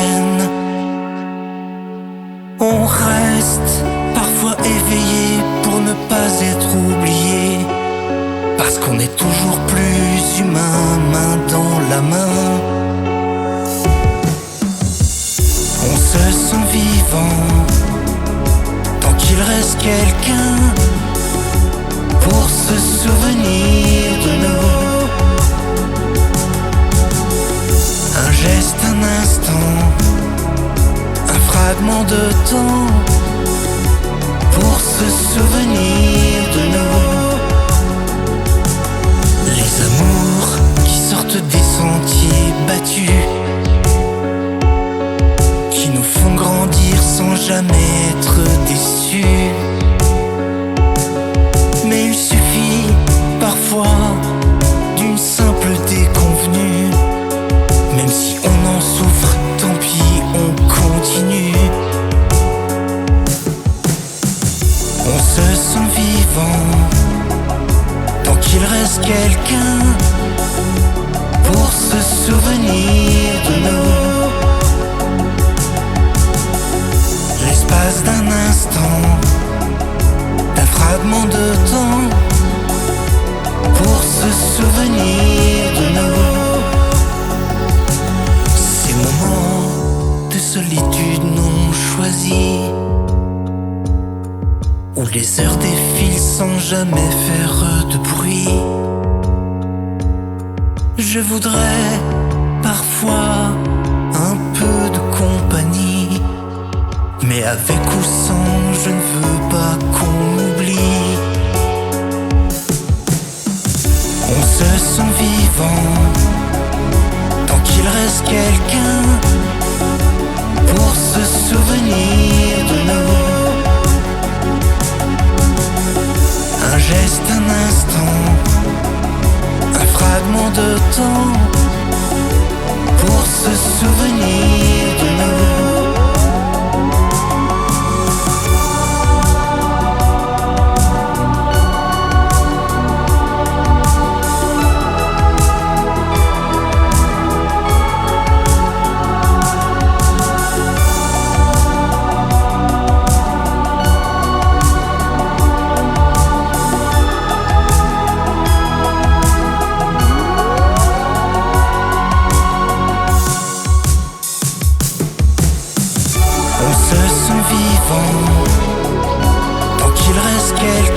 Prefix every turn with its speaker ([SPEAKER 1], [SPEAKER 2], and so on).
[SPEAKER 1] peine. On reste parfois éveillé pour ne pas être oublié, parce qu'on est toujours plus humain, main dans la main. On se sent vivant tant qu'il reste quelqu'un pour se souvenir de nous. Un geste, un instant, un fragment de temps pour se souvenir de nous. Les amours qui sortent des sentiers battus, qui nous font grandir sans jamais être déçus. Mais il suffit parfois d'une simple déconvenue. Même si on en souffre, tant pis, on continue. On se sent vivant tant qu'il reste quelqu'un pour se souvenir de nous. L'espace d'un instant, d'un fragment de temps pour se souvenir de nous. Ces moments de solitude non choisis, où les heures défilent sans jamais faire de bruit. Je voudrais parfois un peu de compagnie, mais avec ou sans, je ne veux pas qu'on m'oublie. On se sent vivant tant qu'il reste quelqu'un pour se souvenir de nous. Un geste, un instant, un fragment de temps pour se souvenir de nous. On se sent vivant tant qu'il reste quelqu'un